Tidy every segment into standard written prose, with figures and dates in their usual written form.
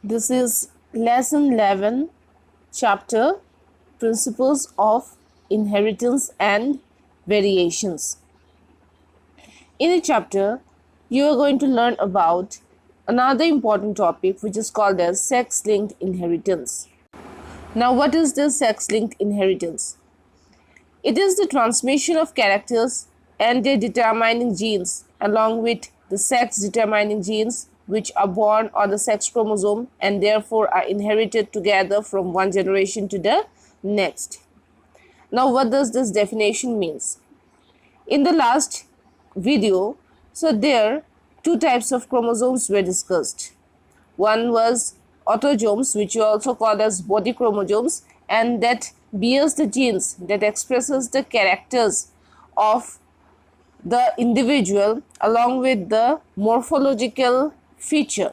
This is lesson 11, chapter Principles of Inheritance and Variations. In the chapter, you are going to learn about another important topic which is called as sex-linked inheritance. Now, what is this sex-linked inheritance? It is the transmission of characters and their determining genes along with the sex-determining genes which are born on the sex chromosome and therefore are inherited together from one generation to the next. Now, what does this definition means? In the last video, there two types of chromosomes were discussed. One was autosomes, which you also call as body chromosomes, and that bears the genes that expresses the characters of the individual along with the morphological feature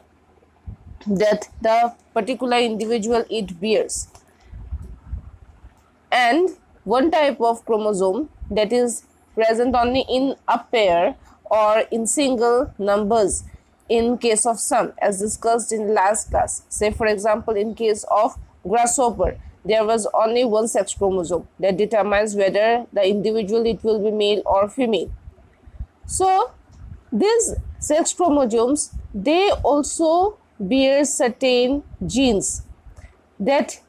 that the particular individual it bears. And one type of chromosome that is present only in a pair or in single numbers in case of some, as discussed in the last class. Say for example, in case of grasshopper, there was only one sex chromosome that determines whether the individual it will be male or female. So these sex chromosomes, they also bear certain genes that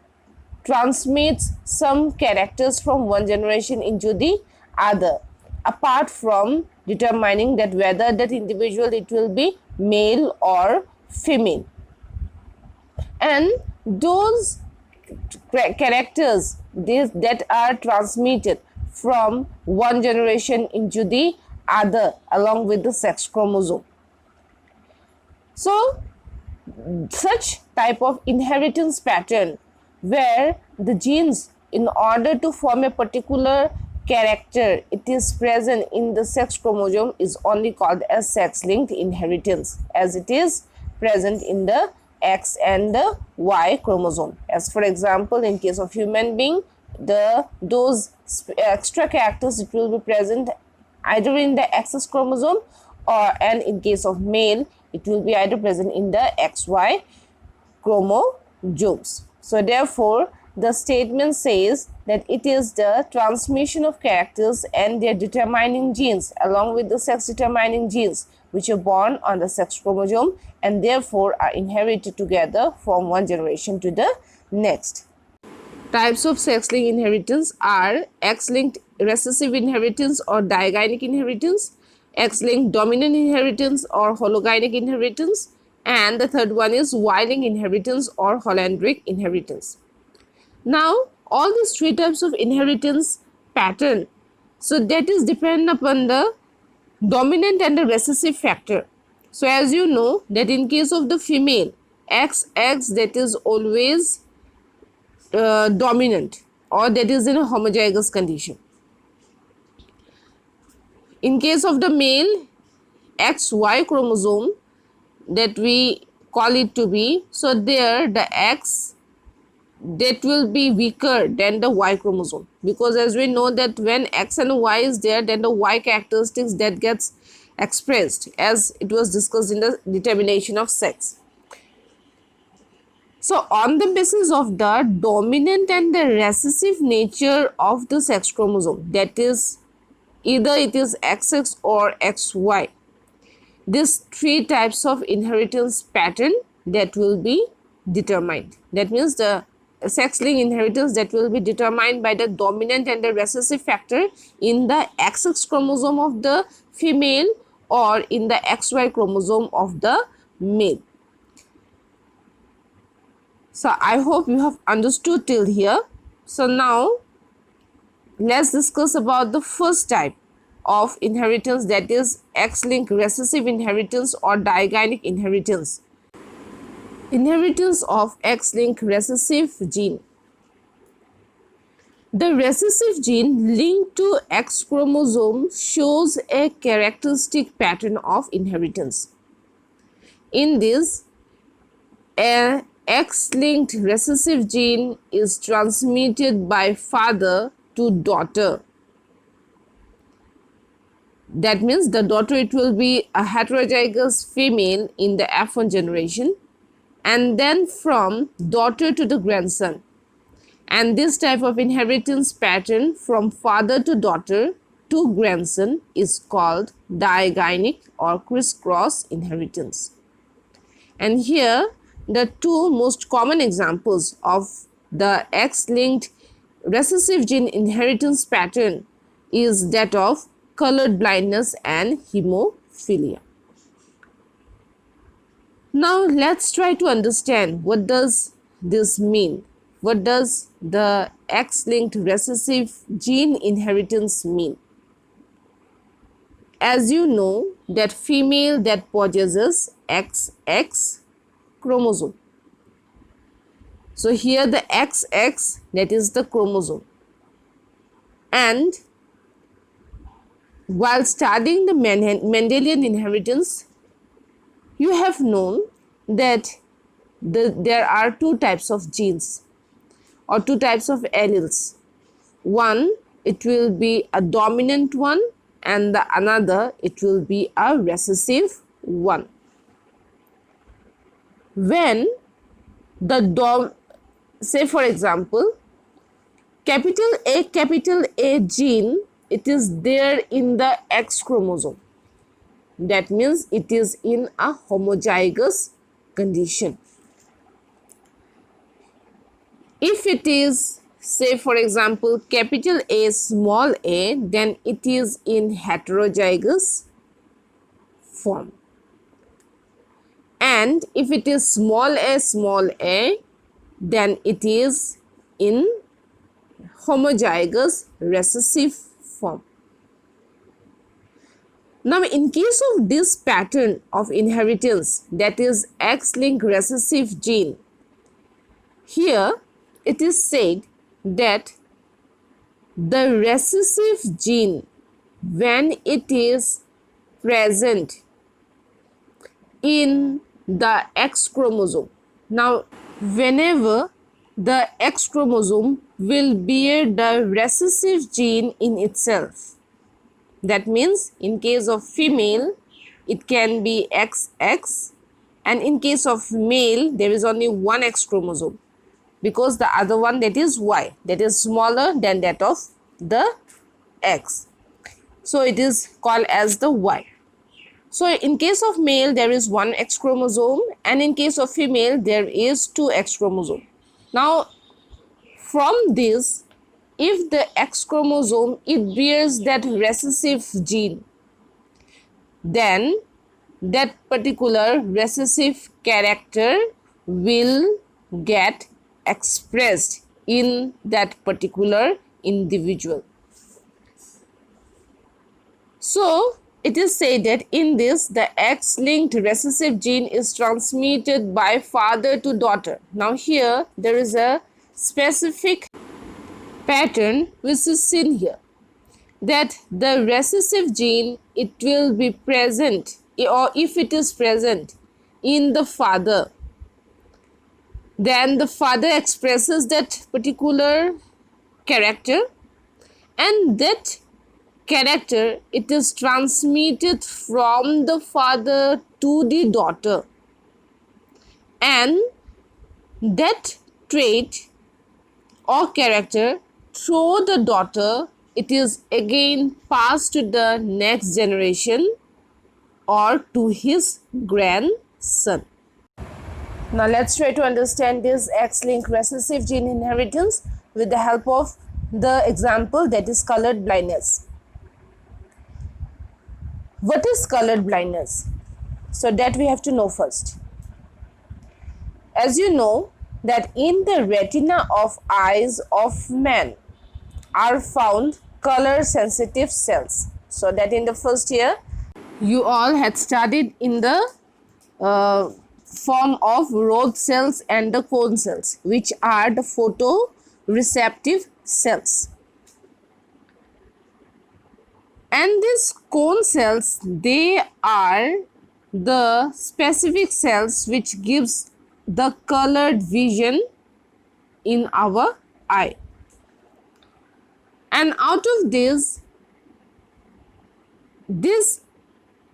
transmits some characters from one generation into the other, apart from determining that whether that individual it will be male or female. And those characters that are transmitted from one generation into the other along with the sex chromosome. So such type of inheritance pattern where the genes, in order to form a particular character, it is present in the sex chromosome, is only called as sex-linked inheritance, as it is present in the X and the Y chromosome. As for example, in case of human being, those extra characters it will be present either in the XX chromosome and in case of male it will be either present in the XY chromosomes. So therefore, the statement says that it is the transmission of characters and their determining genes along with the sex determining genes which are born on the sex chromosome and therefore are inherited together from one generation to the next. Types of sex-linked inheritance are X-linked recessive inheritance or digynic inheritance, X-linked dominant inheritance or hologynic inheritance, and the third one is Y-linked inheritance or Hollandric inheritance. Now, all these three types of inheritance pattern, so that is dependent upon the dominant and the recessive factor. So as you know that in case of the female, XX that is always dominant or that is in a homozygous condition. In case of the male, XY chromosome that we call it to be, so there the X that will be weaker than the Y chromosome, because as we know that when X and Y is there, then the Y characteristics that gets expressed as it was discussed in the determination of sex. So on the basis of the dominant and the recessive nature of the sex chromosome, that is either it is XX or XY, these three types of inheritance pattern that will be determined. That means the sex-linked inheritance that will be determined by the dominant and the recessive factor in the XX chromosome of the female or in the XY chromosome of the male. So I hope you have understood till here. So now let's discuss about the first type of inheritance, that is X-linked recessive inheritance or digynic inheritance. Inheritance of X-linked recessive gene. The recessive gene linked to X chromosome shows a characteristic pattern of inheritance. In this, a X-linked recessive gene is transmitted by father to daughter. That means the daughter, it will be a heterozygous female in the F1 generation, and then from daughter to the grandson. And this type of inheritance pattern from father to daughter to grandson is called digynic or crisscross inheritance. And here the two most common examples of the X-linked recessive gene inheritance pattern is that of colored blindness and hemophilia. Now let's try to understand what does this mean. What does the X-linked recessive gene inheritance mean? As you know that female that possesses XX chromosome. So here the XX, that is the chromosome. And while studying the Mendelian inheritance, you have known that there are two types of genes or two types of alleles. One, it will be a dominant one, and the another, it will be a recessive one. When say for example, capital A gene, it is there in the X chromosome. That means it is in a homozygous condition. If it is, say for example, capital A small a, then it is in heterozygous form. And if it is small a, then it is in homozygous recessive form. Now, in case of this pattern of inheritance, that is X-linked recessive gene, here it is said that the recessive gene, when it is present in the X chromosome, now whenever the X chromosome will bear the recessive gene in itself, that means in case of female it can be XX, and in case of male there is only one X chromosome, because the other one, that is Y, that is smaller than that of the X, so it is called as the Y. So in case of male there is one X chromosome, and in case of female there is two X chromosome. Now from this, if the X chromosome it bears that recessive gene, then that particular recessive character will get expressed in that particular individual. So it is said that in this, the X-linked recessive gene is transmitted by father to daughter. Now here there is a specific pattern which is seen here, that the recessive gene, it will be present, or if it is present in the father, then the father expresses that particular character, and that character, it is transmitted from the father to the daughter, and that trait or character through the daughter, it is again passed to the next generation or to his grandson. Now let's try to understand this X-linked recessive gene inheritance with the help of the example, that is colored blindness. What is colored blindness? So that we have to know first. As you know that in the retina of eyes of man are found color sensitive cells. So that in the first year you all had studied in the form of rod cells and the cone cells, which are the photoreceptive cells. And these cone cells, they are the specific cells which gives the colored vision in our eye. And out of these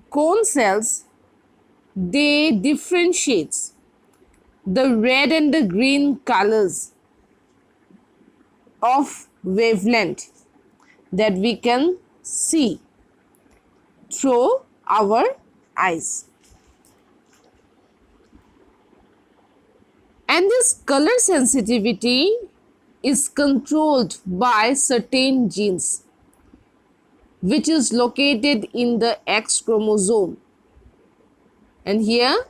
cone cells, they differentiate the red and the green colors of wavelength that we can see through our eyes. And this color sensitivity is controlled by certain genes which is located in the X chromosome. And here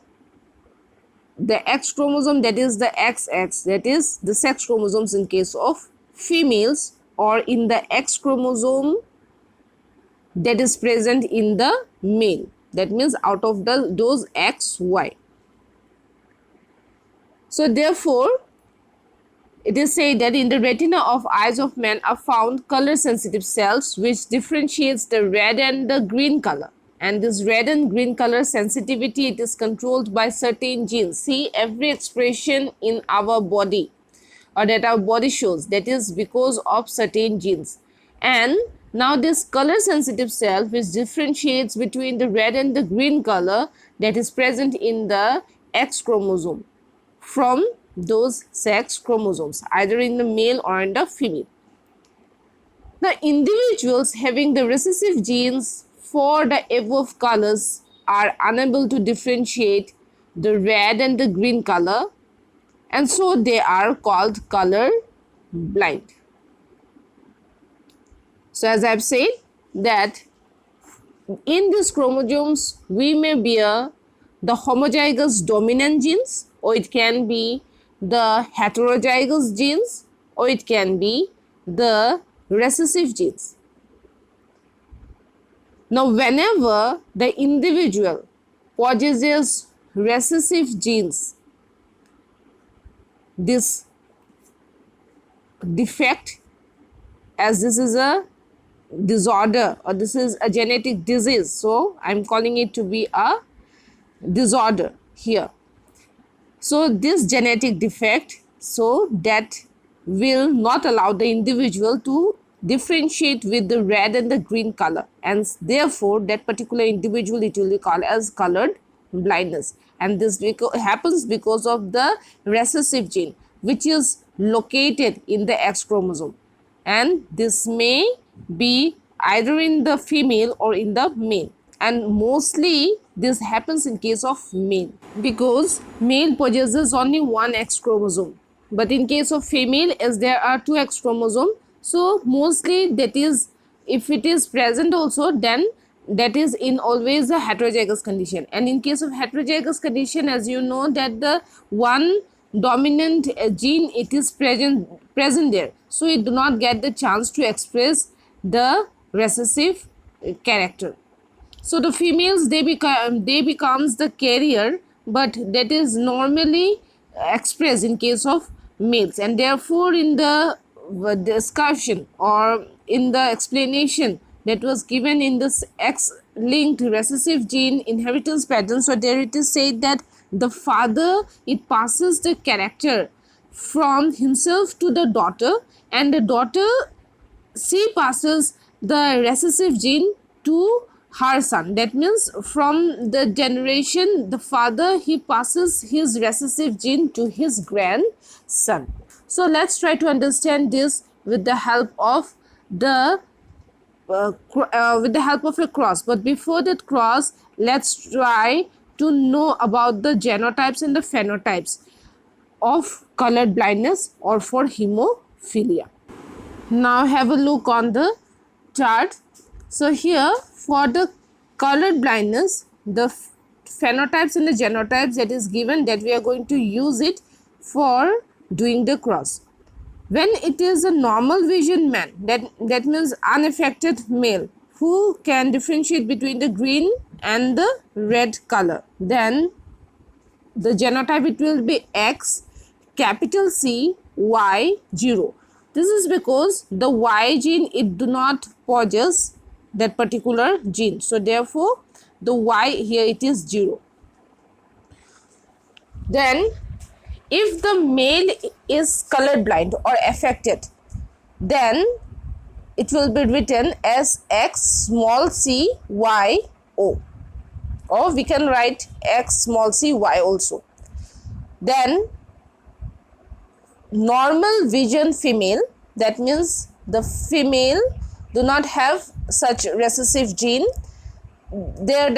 the X chromosome, that is the XX, that is the sex chromosomes in case of females, or in the X chromosome that is present in the male, that means out of those XY. So therefore it is said that in the retina of eyes of men are found color sensitive cells which differentiates the red and the green color. And this red and green color sensitivity, it is controlled by certain genes. See, every expression in our body or that our body shows, that is because of certain genes. And now this color sensitive cell which differentiates between the red and the green color, that is present in the X chromosome from those sex chromosomes, either in the male or in the female. The individuals having the recessive genes for the above colors are unable to differentiate the red and the green color, and so they are called color blind. So as I have said that in these chromosomes we may bear the homozygous dominant genes, or it can be the heterozygous genes, or it can be the recessive genes. Now whenever the individual possesses recessive genes, this defect, as this is a disorder or this is a genetic disease, so I am calling it to be a disorder here. So this genetic defect, so that will not allow the individual to differentiate with the red and the green color, and therefore that particular individual, it will be called as colored blindness. And this happens because of the recessive gene which is located in the X chromosome, and this may be either in the female or in the male, and mostly this happens in case of male because male possesses only one X chromosome, but in case of female, as there are two X chromosomes, so mostly that is, if it is present also, then that is in always a heterozygous condition. And in case of heterozygous condition, as you know that the one dominant gene, it is present there, so it do not get the chance to express the recessive character. So the females, they becomes the carrier, but that is normally expressed in case of males, and therefore in the discussion or in the explanation that was given in this X-linked recessive gene inheritance pattern, so there it is said that the father, it passes the character from himself to the daughter, and the daughter, she passes the recessive gene to her son. That means from the generation, the father, he passes his recessive gene to his grandson. So let's try to understand this with the help of a cross. But before that cross, let's try to know about the genotypes and the phenotypes of colored blindness or for hemophilia. Now have a look on the chart. So here for the colored blindness, the phenotypes and the genotypes that is given, that we are going to use it for doing the cross. When it is a normal vision man, that means unaffected male who can differentiate between the green and the red color, then the genotype, it will be X, capital C, Y, 0. This is because the Y gene, it do not possess that particular gene, so therefore the Y here, it is 0. Then if the male is colorblind or affected, then it will be written as X small c Y O, or we can write X small c Y also. Then normal vision female, that means the female do not have such recessive gene. Their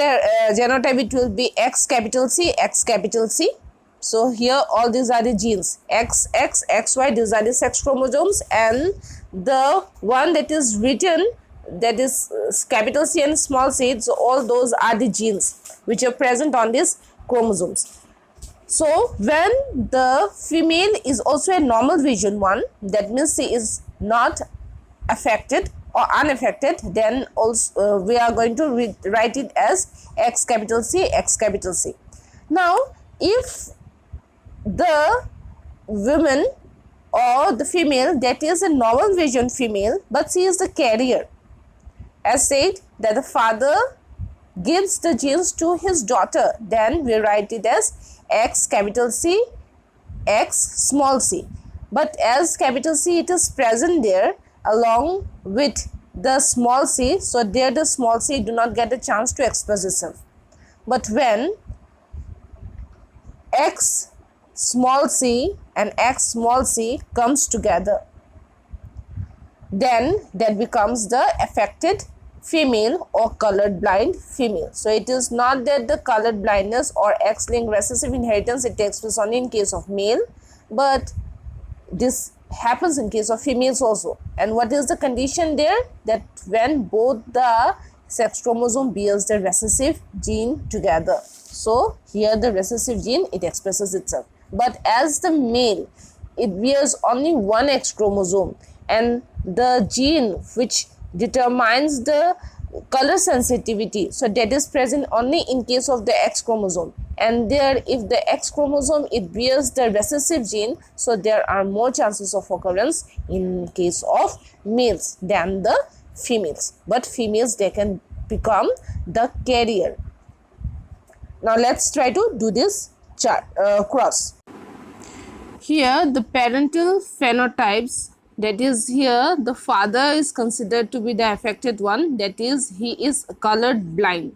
genotype, it will be X capital C, X capital C. So here all these are the genes X, X, XY, these are the sex chromosomes, and the one that is written, that is capital C and small c, so all those are the genes which are present on these chromosomes. So when the female is also a normal vision one, that means she is not affected or unaffected, then also we are going to write it as X capital C, X capital C. Now if the woman or the female that is a normal vision female, but she is the carrier, as said that the father gives the genes to his daughter, then we write it as X capital C, X small c. But as capital C, it is present there along with the small c, so there the small c do not get a chance to express itself. But when X small c and X small c comes together, then that becomes the affected female or colored blind female. So it is not that the colored blindness or X-linked recessive inheritance, it takes place only in case of male, but this happens in case of females also. And what is the condition there? That when both the sex chromosome bears the recessive gene together. So here the recessive gene, it expresses itself. But as the male, it bears only one X chromosome, and the gene which determines the color sensitivity, so that is present only in case of the X chromosome, and there if the X chromosome it bears the recessive gene, so there are more chances of occurrence in case of males than the females. But females, they can become the carrier. Now let's try to do this chart cross. Here the parental phenotypes, that is here the father is considered to be the affected one, that is he is colored blind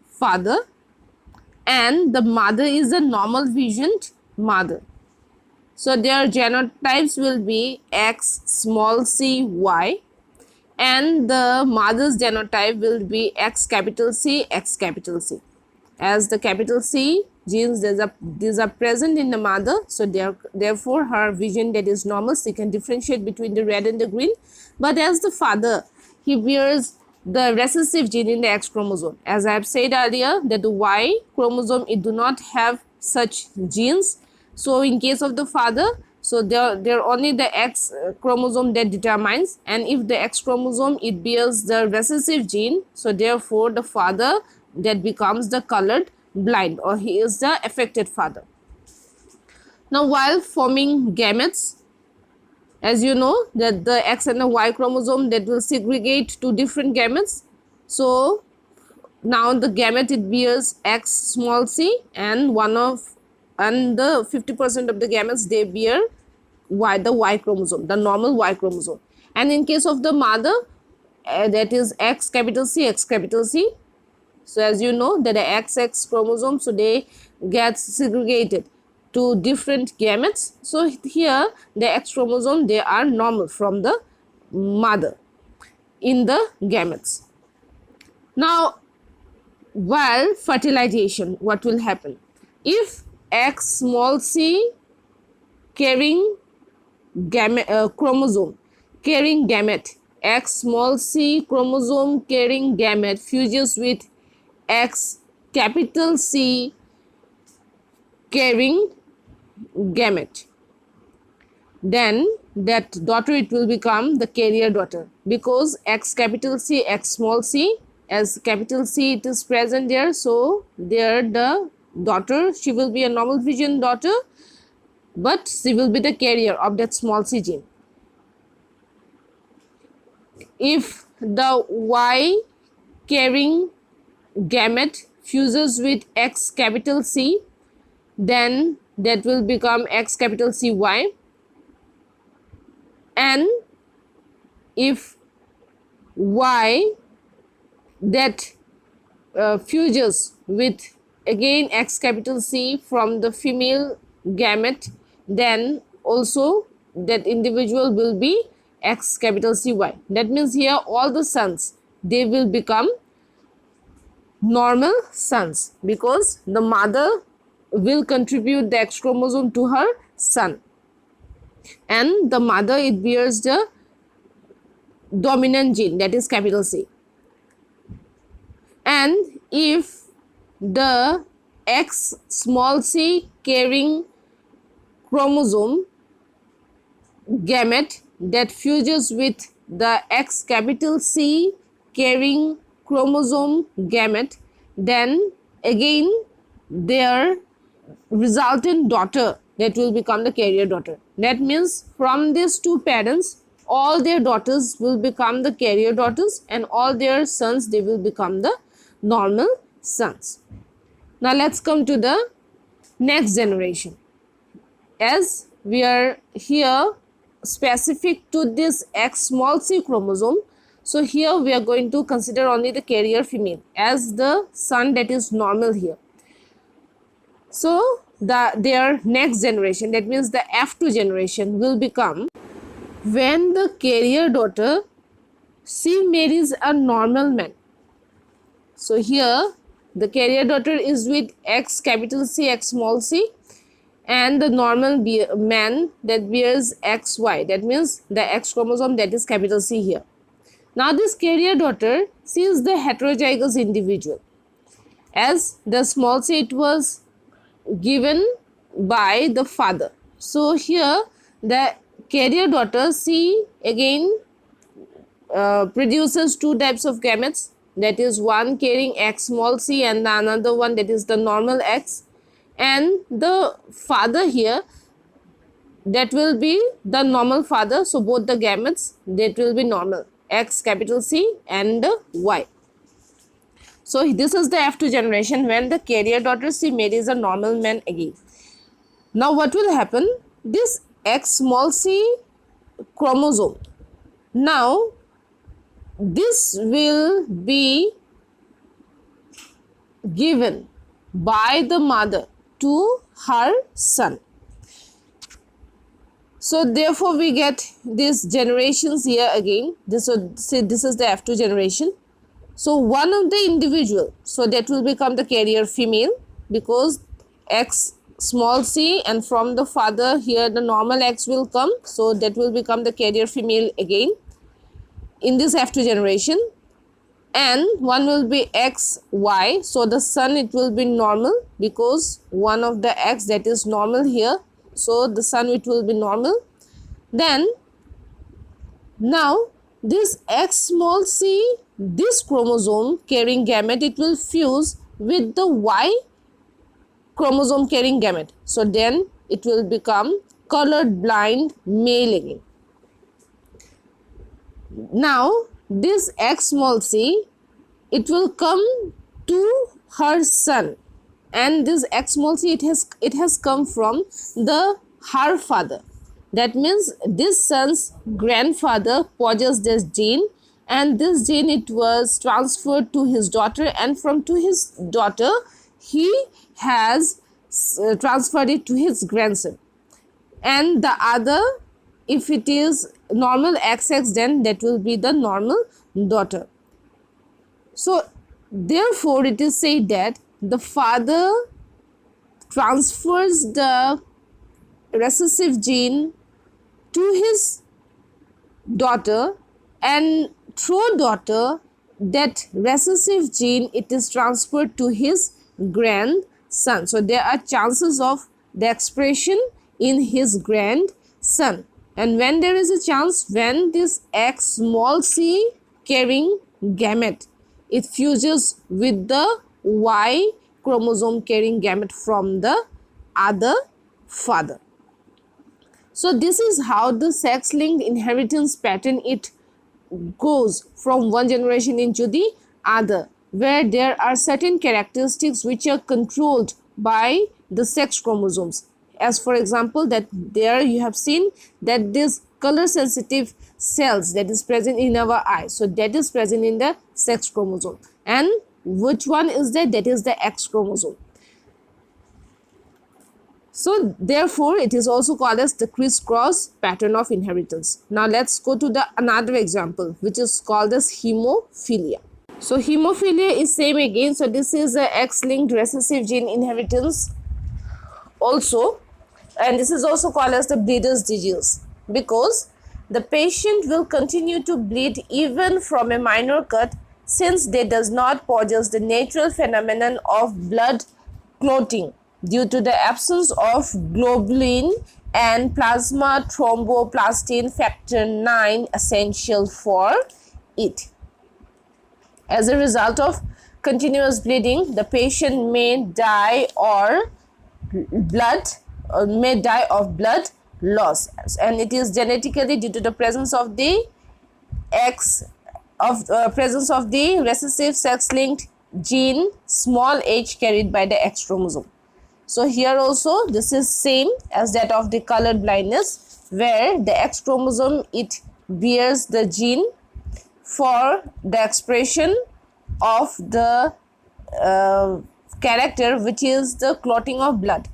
father, and the mother is a normal visioned mother. So their genotypes will be X small c y, and the mother's genotype will be X capital C, X capital C. As the capital C genes, these are present in the mother, so therefore her vision, that is normal, she can differentiate between the red and the green. But as the father, he bears the recessive gene in the X chromosome. As I have said earlier, that the Y chromosome, it do not have such genes. So in case of the father, so there only the X chromosome that determines, and if the X chromosome it bears the recessive gene, so therefore the father that becomes the colored blind, or he is the affected father. Now while forming gametes, as you know that the X and the Y chromosome that will segregate to different gametes. So now the gamete it bears X small c, and the 50% of the gametes they bear Y, the Y chromosome, the normal Y chromosome. And in case of the mother, that is X capital C, X capital C. So as you know that the XX chromosome, so they get segregated to different gametes. So here the X chromosome, they are normal from the mother in the gametes. Now while fertilization, what will happen? If X small c carrying chromosome carrying gamete, X small c chromosome carrying gamete fuses with X capital C carrying gamete, then that daughter it will become the carrier daughter, because X capital C, X small c, as capital C it is present there, so there the daughter, she will be a normal vision daughter, but she will be the carrier of that small c gene. If the Y carrying gamete fuses with X capital C, then that will become X capital C Y. And if Y that fuses with again X capital C from the female gamete, then also that individual will be XY. That means here all the sons, they will become normal sons because the mother will contribute the X chromosome to her son, and the mother, it bears the dominant gene, that is C. And if the XC carrying chromosome gamete that fuses with the XC carrying chromosome gamete, then again their resultant daughter, that will become the carrier daughter. That means from these two parents, all their daughters will become the carrier daughters, and all their sons, they will become the normal sons. Now let's come to the next generation. As we are here specific to this XC chromosome, so here we are going to consider only the carrier female as the son that is normal here. So their next generation, that means the F2 generation, will become when the carrier daughter, she marries a normal man. So here the carrier daughter is with XC, and the normal man that bears XY, that means the X chromosome that is C here. Now this carrier daughter, she is the heterozygous individual. As the c, it was given by the father. So here the carrier daughter, she again produces two types of gametes, that is one carrying X and the another one that is the normal X, and the father here, that will be the normal father. So both the gametes, that will be normal, XC and Y. So this is the F2 generation when the carrier daughter, she marries a normal man again. Now what will happen? This X chromosome, now this will be given by the mother to her son. So therefore we get these generations here again. This is the F2 generation. So one of the individual, so that will become the carrier female because XC, and from the father here the normal X will come, so that will become the carrier female again in this F2 generation, and one will be XY, so the son, it will be normal because one of the X that is normal here, so the son, it will be normal. Then now this X, this chromosome carrying gamete, it will fuse with the Y chromosome carrying gamete, so then it will become colored blind male again. Now this X, it will come to her son, and this X, it has come from her father. That means this son's grandfather possessed this gene, and this gene, it was transferred to his daughter, and from to his daughter he has transferred it to his grandson, and the other, if it is normal XX, then that will be the normal daughter. So therefore it is said that the father transfers the recessive gene to his daughter, and through daughter that recessive gene, it is transferred to his grandson. So there are chances of the expression in his grandson, and when there is a chance, when this X carrying gamete, it fuses with the Y chromosome carrying gamete from the other father. So this is how the sex-linked inheritance pattern, it goes from one generation into the other, where there are certain characteristics which are controlled by the sex chromosomes. As for example, that there you have seen that this color sensitive cells that is present in our eye, so that is present in the sex chromosome, and which one is that? That is the X chromosome. So therefore, it is also called as the crisscross pattern of inheritance. Now let's go to the another example, which is called as hemophilia. So hemophilia is same again. So this is a X-linked recessive gene inheritance also, and this is also called as the bleeder's disease, because the patient will continue to bleed even from a minor cut, since they does not possess the natural phenomenon of blood clotting due to the absence of globulin and plasma thromboplastin factor 9 essential for it. As a result of continuous bleeding, the patient may die of blood loss, and it is genetically due to the presence of the recessive sex-linked gene small h carried by the X chromosome. So here also this is same as that of the colored blindness, where the X chromosome, it bears the gene for the expression of the character which is the clotting of blood,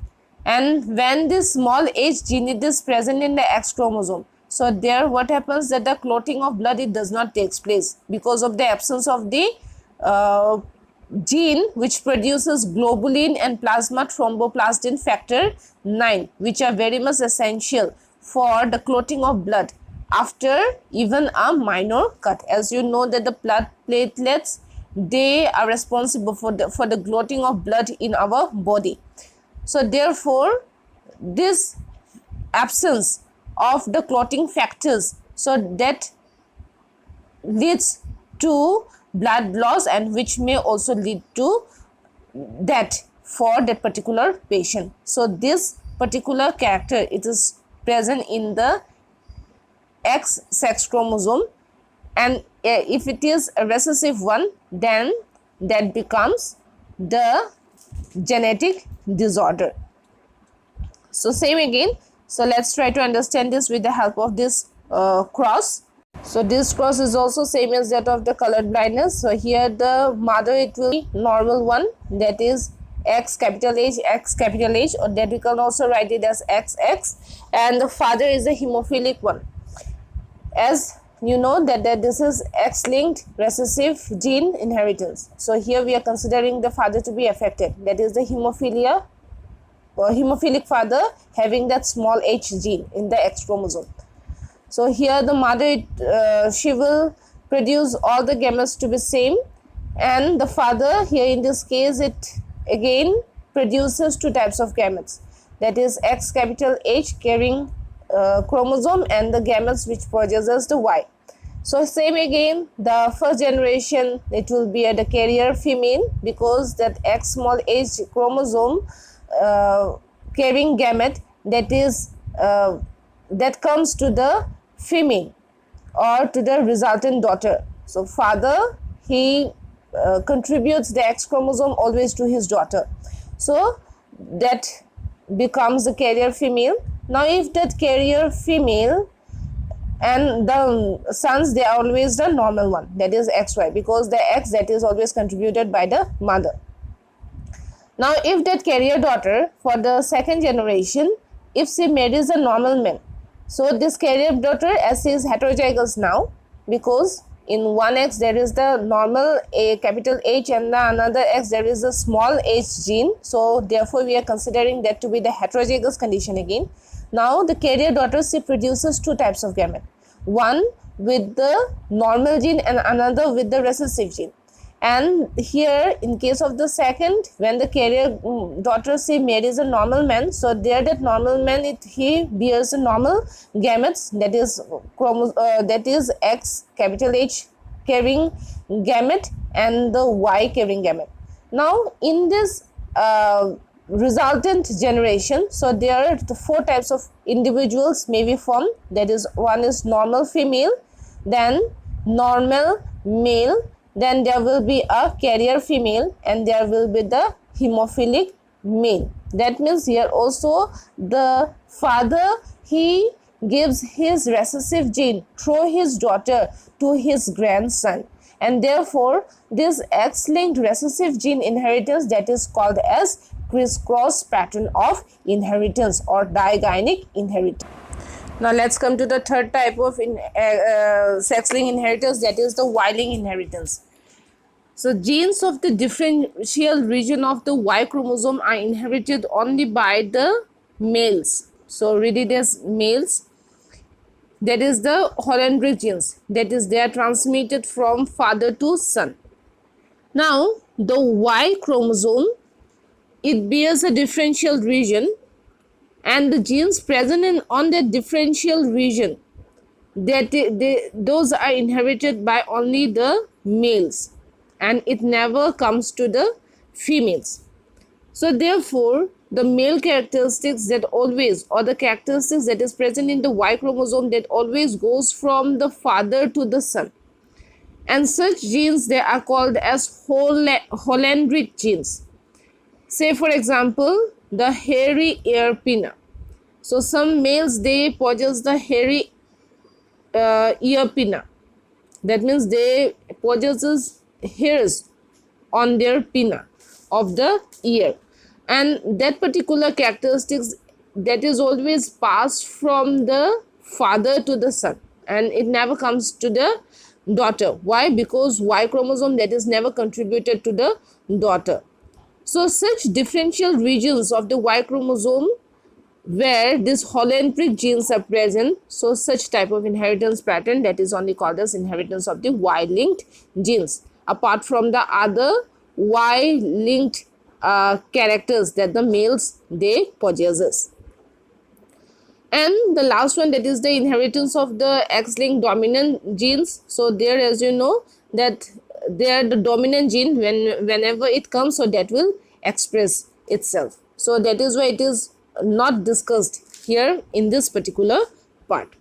and when this small h gene it is present in the X chromosome, so there what happens that the clotting of blood, it does not takes place because of the absence of the gene which produces globulin and plasma thromboplastin factor 9, which are very much essential for the clotting of blood after even a minor cut. As you know that the blood platelets, they are responsible for the clotting of blood in our body. So therefore this absence of the clotting factors, so that leads to blood loss, and which may also lead to death for that particular patient. So this particular character, it is present in the X sex chromosome, and if it is a recessive one, then that becomes the genetic disorder. So same again. So let's try to understand this with the help of this cross. So this cross is also same as that of the colored blindness. So here the mother, it will be normal one, that is X capital H, or that we can also write it as XX, and the father is a hemophilic one. As you know that this is X-linked recessive gene inheritance. So here we are considering the father to be affected, that is the hemophilia or hemophilic father having that small h gene in the X chromosome. So here the mother, she will produce all the gametes to be same, and the father here in this case, it again produces two types of gametes, that is X capital H carrying chromosome, and the gametes which possesses the Y. So same again, the first generation, it will be the carrier female, because that X small h chromosome carrying gamete, that is that comes to the female or to the resultant daughter. So father, he contributes the X chromosome always to his daughter, so that becomes the carrier female. Now if that carrier female and the sons, they are always the normal one, that is XY, because the X, that is always contributed by the mother. Now if that carrier daughter for the second generation, if she marries a normal man, so this carrier daughter, as she is heterozygous now, because in one X there is the normal A capital H, and the another X there is a small h gene, so therefore we are considering that to be the heterozygous condition again. Now the carrier daughter, she produces two types of gamete, one with the normal gene and another with the recessive gene. And here in case of the second, when the carrier daughter, she marries a normal man, so there that normal man, he bears a normal gametes, that is X capital H carrying gamete and the Y carrying gamete. Now in this resultant generation, so there are the four types of individuals may be formed, that is one is normal female, then normal male, then there will be a carrier female, and there will be the hemophilic male. That means here also the father, he gives his recessive gene through his daughter to his grandson, and therefore this X-linked recessive gene inheritance, that is called as crisscross pattern of inheritance or digenic inheritance. Now let's come to the third type of sex-linked inheritance, that is the Y-linked inheritance. So genes of the differential region of the Y chromosome are inherited only by the males. So read it as males. That is the Holendrich genes. That is, they are transmitted from father to son. Now the Y chromosome, it bears a differential region, and the genes present on the differential region, those are inherited by only the males, and it never comes to the females. So therefore the male characteristics that always, or the characteristics that is present in the Y chromosome, that always goes from the father to the son, and such genes, they are called as Holendrich genes. Say for example the hairy ear pinna. So some males, they possess the hairy ear pinna. That means they possesses hairs on their pinna of the ear, and that particular characteristics, that is always passed from the father to the son, and it never comes to the daughter. Why? Because Y chromosome, that is never contributed to the daughter. So such differential regions of the Y chromosome where these Holendrich genes are present, so such type of inheritance pattern, that is only called as inheritance of the Y-linked genes, apart from the other Y-linked characters that the males, they possesses. And the last one, that is the inheritance of the X-linked dominant genes. So there, as you know, that they are the dominant gene, whenever it comes, so that will express itself. So that is why it is not discussed here in this particular part.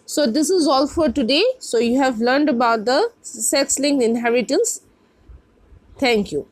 So this is all for today. So you have learned about the sex-linked inheritance. Thank you.